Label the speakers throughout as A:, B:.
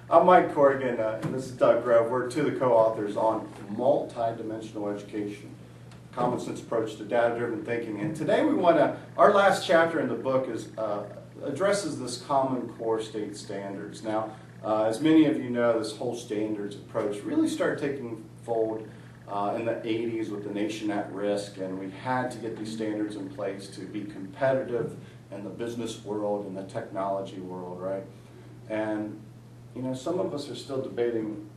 A: I'm Mike Corrigan, and this is Doug Grove. We're two of the co-authors on multi-dimensional education, common sense approach to data-driven thinking. And today we want to, our last chapter in the book is addresses this Common Core state standards. Now, as many of you know, this whole standards approach really started taking fold in the 80s with the nation at risk, and we had to get these standards in place to be competitive in the business world and the technology world, right? And you know, some of us are still debating,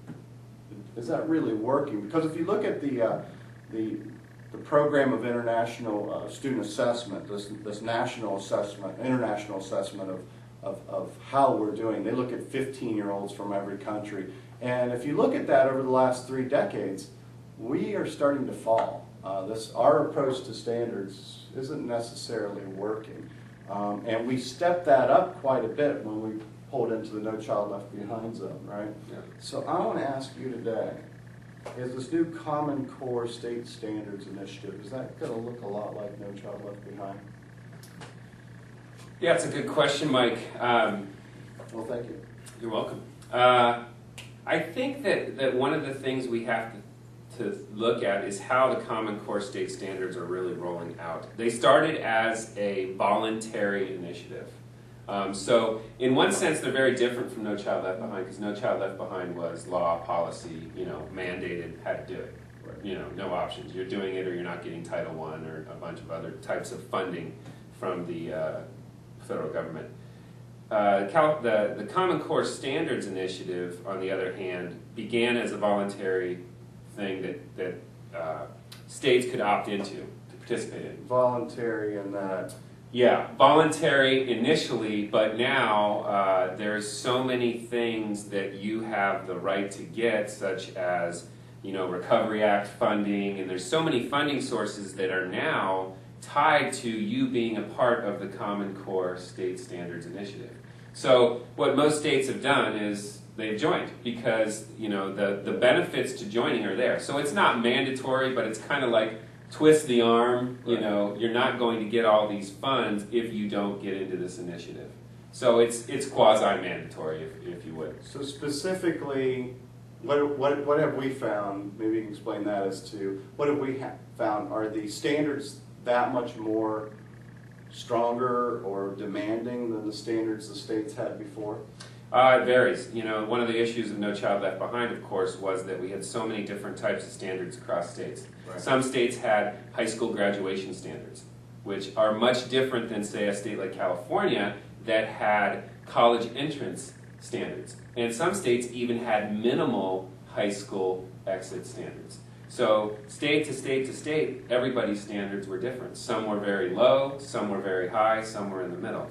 A: is that really working? Because if you look at the program of international student assessment, this national assessment, international assessment of how we're doing, they look at 15-year-olds from every country. And if you look at that over the last 3 decades, we are starting to fall. Our approach to standards isn't necessarily working. And we stepped that up quite a bit when we pulled into the No Child Left Behind zone, right?
B: Yeah.
A: So I want to ask you today, is this new Common Core State Standards Initiative, is that going to look a lot like No Child Left Behind?
B: Yeah, it's a good question, Mike.
A: Well, thank you.
B: You're welcome. I think that one of the things we have to look at is how the Common Core State Standards are really rolling out. They started as a voluntary initiative. So in one sense, they're very different from No Child Left Behind, because No Child Left Behind was law, policy, mandated, had to do it. Right. No options. You're doing it or you're not getting Title I or a bunch of other types of funding from the federal government. The Common Core Standards Initiative, on the other hand, began as a voluntary thing that states could opt into to participate in.
A: Voluntary in that.
B: Yeah, voluntary initially, but now there's so many things that you have the right to get, such as Recovery Act funding, and there's so many funding sources that are now tied to you being a part of the Common Core State Standards Initiative. So what most states have done is they've joined because the benefits to joining are there. So it's not mandatory, but it's kind of like twist the arm, you're not going to get all these funds if you don't get into this initiative. So it's quasi-mandatory, if you would.
A: So specifically, what have we found? Maybe you can explain that as to, what have we found? Are the standards that much more stronger or demanding than the standards the states had before?
B: It varies. One of the issues of No Child Left Behind, of course, was that we had so many different types of standards across states. Right. Some states had high school graduation standards, which are much different than, say, a state like California that had college entrance standards. And some states even had minimal high school exit standards. So state to state to state, everybody's standards were different. Some were very low, some were very high, some were in the middle.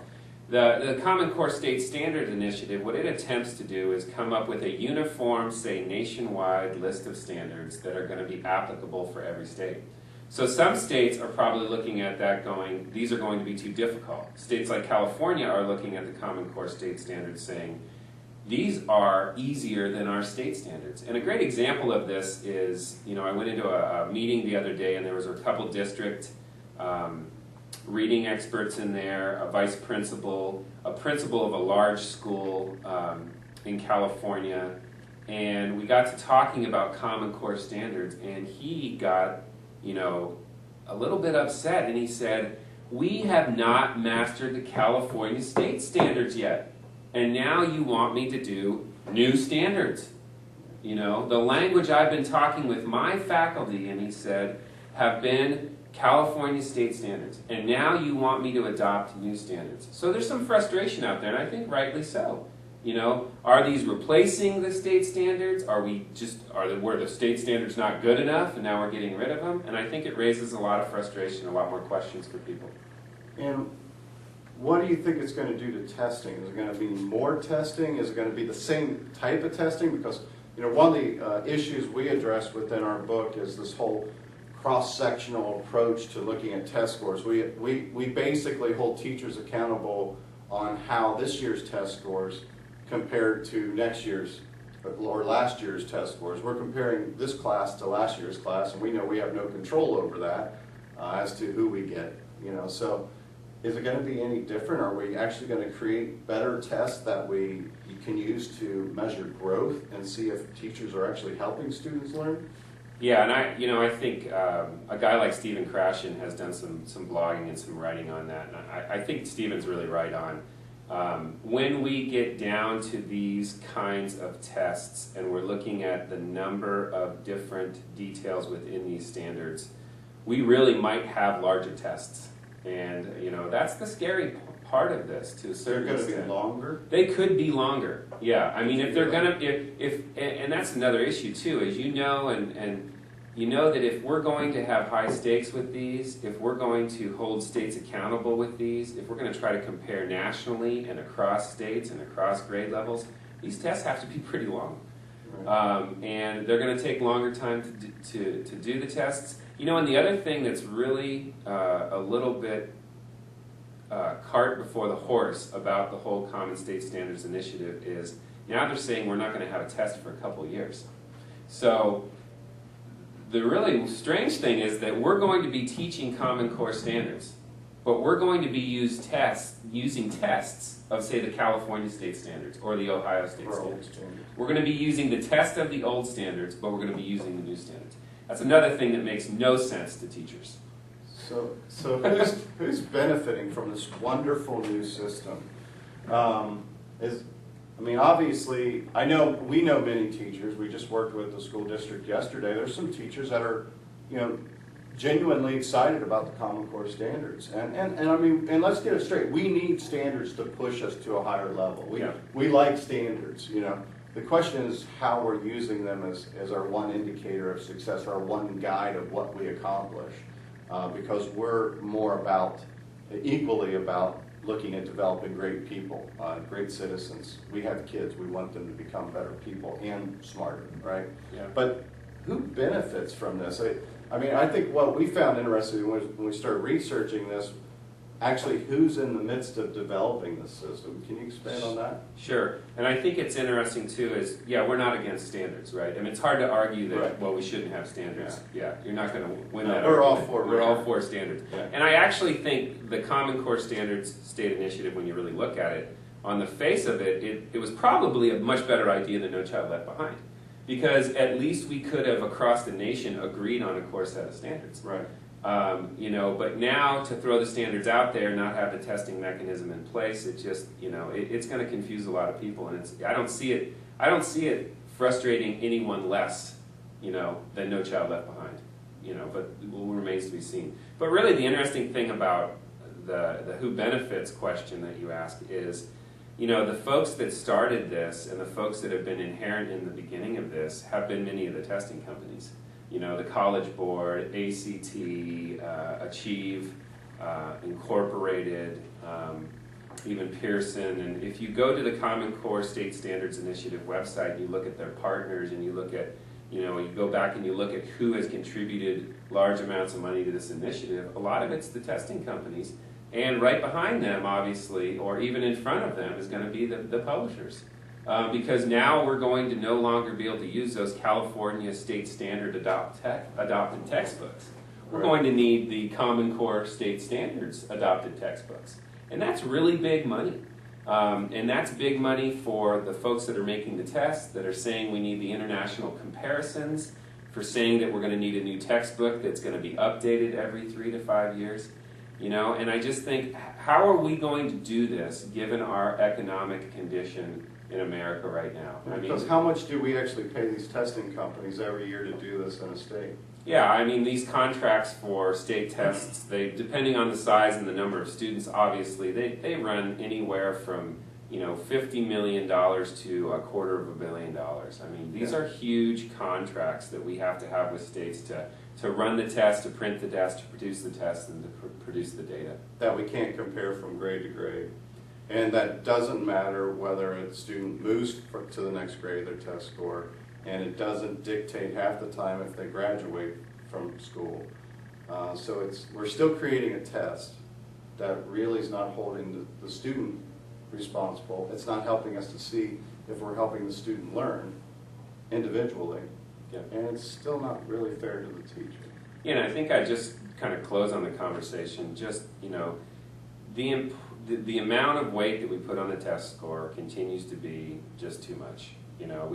B: The Common Core State Standards Initiative, what it attempts to do is come up with a uniform, say, nationwide list of standards that are going to be applicable for every state. So some states are probably looking at that going, these are going to be too difficult. States like California are looking at the Common Core State Standards saying, these are easier than our state standards. And a great example of this is, I went into a meeting the other day and there was a couple district reading experts in there, a vice principal, a principal of a large school in California, and we got to talking about Common Core standards, and he got, a little bit upset, and he said, we have not mastered the California state standards yet, and now you want me to do new standards. The language I've been talking with my faculty, and he said, have been California state standards, and now you want me to adopt new standards. So there's some frustration out there, and I think rightly so. Are these replacing the state standards? Were the state standards not good enough, and now we're getting rid of them? And I think it raises a lot of frustration, a lot more questions for people.
A: And what do you think it's going to do to testing? Is it going to be more testing? Is it going to be the same type of testing? Because one of the issues we address within our book is this whole cross-sectional approach to looking at test scores. We basically hold teachers accountable on how this year's test scores compared to next year's or last year's test scores. We're comparing this class to last year's class, and we know we have no control over that as to who we get. So is it going to be any different? Are we actually going to create better tests that we can use to measure growth and see if teachers are actually helping students learn?
B: Yeah, and I think a guy like Stephen Krashen has done some blogging and some writing on that, and I think Stephen's really right on. When we get down to these kinds of tests and we're looking at the number of different details within these standards, we really might have larger tests. And that's the scary part of this to a certain extent.
A: They're going to be longer?
B: They could be longer. Yeah, I mean, if they're going to, and that's another issue too, is and you know that if we're going to have high stakes with these, if we're going to hold states accountable with these, if we're going to try to compare nationally and across states and across grade levels, these tests have to be pretty long.
A: Right.
B: And they're going to take longer time to do the tests. And the other thing that's really a little bit cart before the horse about the whole Common State Standards Initiative is now they're saying we're not going to have a test for a couple of years. So the really strange thing is that we're going to be teaching Common Core standards, but we're going to be using tests of, say, the California state standards or the Ohio state standards. We're going to be using the test of the old standards, but we're going to be using the new standards. That's another thing that makes no sense to teachers.
A: So who's benefiting from this wonderful new system? Obviously, we know many teachers. We just worked with the school district yesterday. There's some teachers that are, genuinely excited about the Common Core standards. And let's get it straight. We need standards to push us to a higher level. We like standards, The question is how we're using them as our one indicator of success, our one guide of what we accomplish. Because we're equally about looking at developing great people, great citizens. We have kids. We want them to become better people and smarter, right?
B: Yeah.
A: But who benefits from this? I think what we found interesting when we started researching this, actually who's in the midst of developing this system. Can you expand on that?
B: Sure. And I think it's interesting too is, we're not against standards, right? It's hard to argue that,
A: right.
B: Well, we shouldn't have standards. Yeah, you're not going to win that
A: We're
B: argument.
A: We're
B: all for standards.
A: Yeah.
B: And I actually think the Common Core Standards State Initiative, when you really look at it, on the face of it, it was probably a much better idea than No Child Left Behind. Because at least we could have, across the nation, agreed on a core set of standards.
A: Right.
B: But now to throw the standards out there, not have the testing mechanism in place, it just, it's going to confuse a lot of people, and I don't see it frustrating anyone less, than No Child Left Behind, but it remains to be seen. But really, the interesting thing about the who benefits question that you ask is, the folks that started this and the folks that have been inherent in the beginning of this have been many of the testing companies. The College Board, ACT, Achieve, Incorporated, even Pearson. And if you go to the Common Core State Standards Initiative website and you look at their partners and you look at, you go back and you look at who has contributed large amounts of money to this initiative, a lot of it's the testing companies. And right behind them, obviously, or even in front of them, is going to be the publishers. Because now we're going to no longer be able to use those California state standard adopted textbooks. We're going to need the Common Core state standards adopted textbooks. And that's really big money. And that's big money for the folks that are making the tests, that are saying we need the international comparisons, for saying that we're going to need a new textbook that's going to be updated every 3 to 5 years. And I just think, how are we going to do this given our economic condition in America right now?
A: Because how much do we actually pay these testing companies every year to do this in a state?
B: Yeah, these contracts for state tests, depending on the size and the number of students, obviously, they run anywhere from $50 million to $250 million. These are huge contracts that we have to have with states to run the test, to print the test, to produce the test, and to produce the data.
A: That we can't compare from grade to grade. And that doesn't matter whether a student moves to the next grade, their test score, and it doesn't dictate half the time if they graduate from school. So we're still creating a test that really is not holding the student responsible. It's not helping us to see if we're helping the student learn individually.
B: Yeah.
A: And it's still not really fair to the teacher. Yeah,
B: and I think I just kind of close on the conversation. Just, the the amount of weight that we put on the test score continues to be just too much. You know,